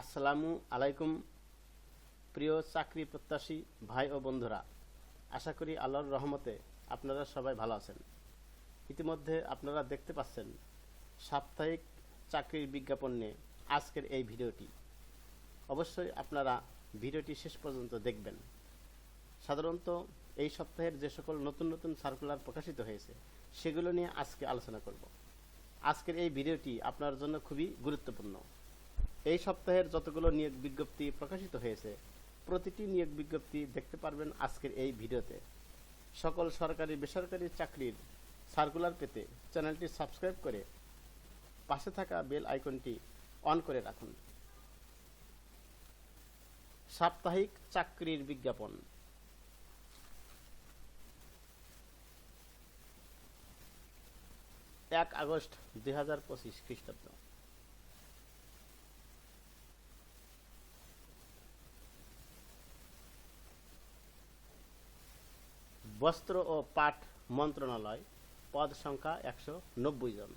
আসসালামু আলাইকুম প্রিয় চাকরি প্রত্যাশী ভাই ও বন্ধুরা। আশা করি আল্লাহর রহমতে আপনারা সবাই ভালো আছেন। ইতিমধ্যে আপনারা দেখতে পাচ্ছেন সাপ্তাহিক চাকরির বিজ্ঞাপন নিয়ে আজকের এই ভিডিওটি। অবশ্যই আপনারা ভিডিওটি শেষ পর্যন্ত দেখবেন। সাধারণত এই সপ্তাহের যে সকল নতুন নতুন সার্কুলার প্রকাশিত হয়েছে সেগুলো নিয়ে আজকে আলোচনা করব। আজকের এই ভিডিওটি আপনার জন্য খুবই গুরুত্বপূর্ণ। এই সপ্তাহের যতগুলো নিয়োগ বিজ্ঞপ্তি প্রকাশিত হয়েছে প্রতিটি নিয়োগ বিজ্ঞপ্তি দেখতে পারবেন আজকের এই ভিডিওতে। সকল সরকারি বেসরকারি চাকরির সার্কুলার পেতে চ্যানেলটি সাবস্ক্রাইব করে পাশে থাকা বেল আইকনটি অন করে রাখুন। সাপ্তাহিক চাকরির বিজ্ঞাপন। 1 আগস্ট 2025 খ্রিস্টাব্দ। বস্ত্র ও পাট মন্ত্রণালয়, পদ সংখ্যা 190 জন।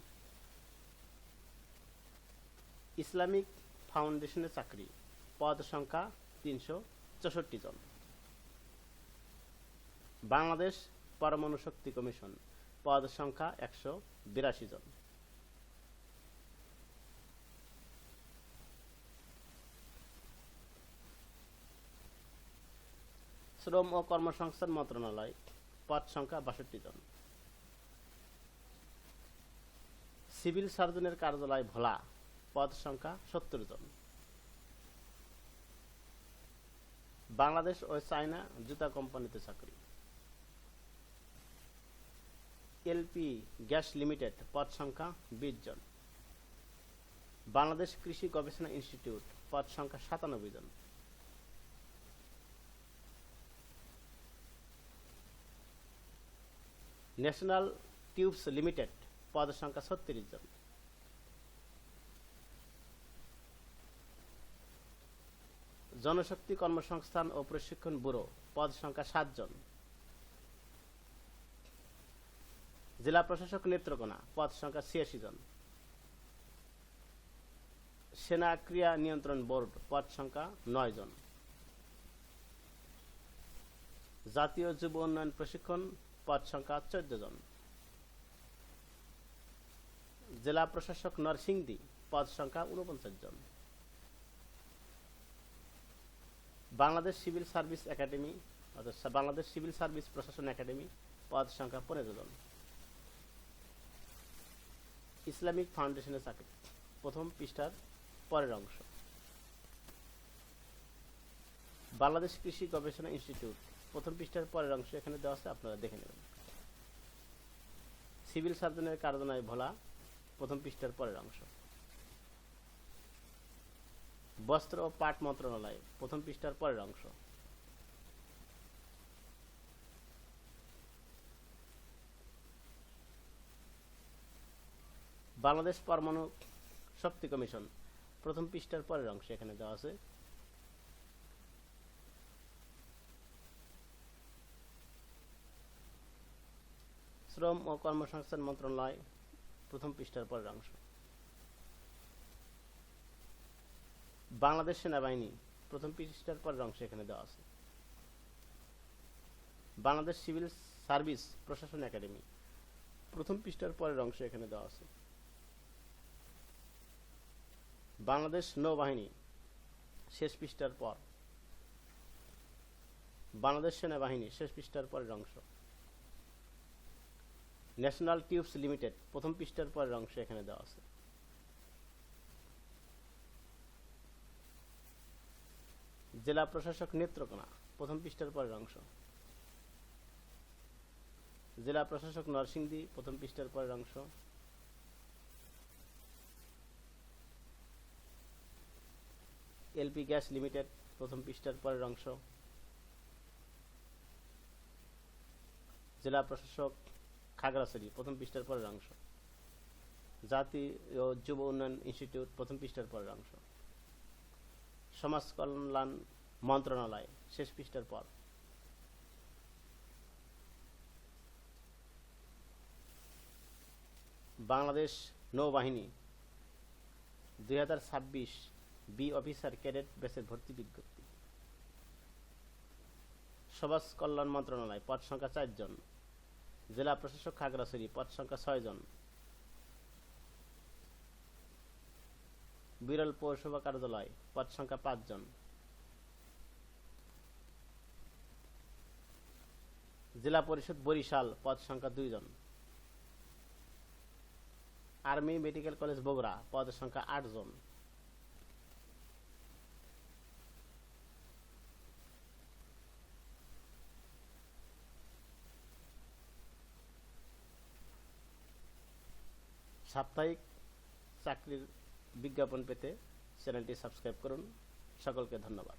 ইসলামিক ফাউন্ডেশনে চাকরি, পদ সংখ্যা 364 জন। বাংলাদেশ পরমাণু শক্তি কমিশন, পদ সংখ্যা 182 জন। শ্রম ও কর্মসংস্থান মন্ত্রণালয়, পদ সংখ্যা 62 জন। সিভিল সার্জনের কার্যালয় ভোলা, পদ সংখ্যা 70 জন। বাংলাদেশ ও চায়না জুতা কোম্পানিতে চাকরি। এলপি গ্যাস লিমিটেড, পদ সংখ্যা 20 জন। বাংলাদেশ কৃষি গবেষণা ইনস্টিটিউট, পদ সংখ্যা 97 জন। ন্যাশনাল টিউবস লিমিটেড, পদ সংখ্যা 36 জন। জনশক্তি কর্মসংস্থান ও প্রশিক্ষণ ব্যুরো, পদ সংখ্যা 7 জন। জেলা প্রশাসক নেত্রকোনা, পদ সংখ্যা 86 জন। সেনা ক্রিয়া নিয়ন্ত্রণ বোর্ড, পদ সংখ্যা 9 জন। জাতীয় যুব উন্নয়ন প্রশিক্ষণ, পদ সংখ্যা 14 জন। জেলা প্রশাসক নরসিংদী, পদ সংখ্যা 49 জন। বাংলাদেশ সিভিল সার্ভিস একাডেমি অর্থাৎ বাংলাদেশ সিভিল সার্ভিস প্রশাসন একাডেমি, পদ সংখ্যা 15 জন। ইসলামিক ফাউন্ডেশনের চাকরি, প্রথম পৃষ্ঠার পরের অংশ। বাংলাদেশ কৃষি গবেষণা ইনস্টিটিউট, প্রথম পৃষ্ঠার পরের অংশ এখানে দেওয়া আছে, আপনারা দেখে নেবেন। সিভিল সার্জনের কার্যালয় ভোলা, প্রথম পৃষ্ঠার পরের অংশ। বস্ত্র ও পাট মন্ত্রণালয়, প্রথম পৃষ্ঠার পরের অংশ। বাংলাদেশ পরমাণু শক্তি কমিশন, প্রথম পৃষ্ঠার পরের অংশ এখানে দেওয়া আছে। শ্রম ও কর্মসংস্থান মন্ত্রণালয়, প্রথম পৃষ্ঠার পরের অংশ। বাংলাদেশ সেনাবাহিনী, প্রথম পৃষ্ঠার পরের অংশ এখানে দেওয়া আছে। বাংলাদেশ সিভিল সার্ভিস প্রশাসন একাডেমি, প্রথম পৃষ্ঠার পরের অংশ এখানে দেওয়া আছে। বাংলাদেশ নৌবাহিনী, শেষ পৃষ্ঠার পর। বাংলাদেশ সেনাবাহিনী, শেষ পৃষ্ঠার পরের অংশ। ন্যাশনাল টিউবস লিমিটেড, প্রথম পৃষ্ঠার পরের অংশ এখানে দেওয়া আছে। জেলা প্রশাসক নেত্রকোনা, প্রথম পৃষ্ঠার পরের অংশ। জেলা প্রশাসক নরসিংদী, প্রথম পৃষ্ঠার পরের অংশ। এলপি গ্যাস লিমিটেড, প্রথম পৃষ্ঠার পরের অংশ। জেলা প্রশাসক খাগড়াছড়ি, প্রথম পৃষ্ঠার পরের অংশ। জাতীয় যুব উন্নয়ন ইনস্টিটিউট, প্রথম পৃষ্ঠার পরের অংশ। সমাজ কল্যাণ মন্ত্রণালয়, শেষ পৃষ্ঠার পর। বাংলাদেশ নৌবাহিনী, 2026 বি অফিসার ক্যাডেট ব্যাচের ভর্তি বিজ্ঞপ্তি। সমাজ কল্যাণ মন্ত্রণালয়, পদ সংখ্যা 4 জন। জেলা প্রশাসক খাগড়াছড়ি, পদ সংখ্যা 6 জন। বিরল পৌরসভা কার্যালয়, পদ সংখ্যা 5 জন। জেলা পরিষদ বরিশাল, পদ সংখ্যা 2 জন। আর্মি মেডিকেল কলেজ বগুড়া, পদ সংখ্যা 8 জন। সাপ্তাহিক চাকরির বিজ্ঞাপন পেতে চ্যানেলটি সাবস্ক্রাইব করুন। সকলকে ধন্যবাদ।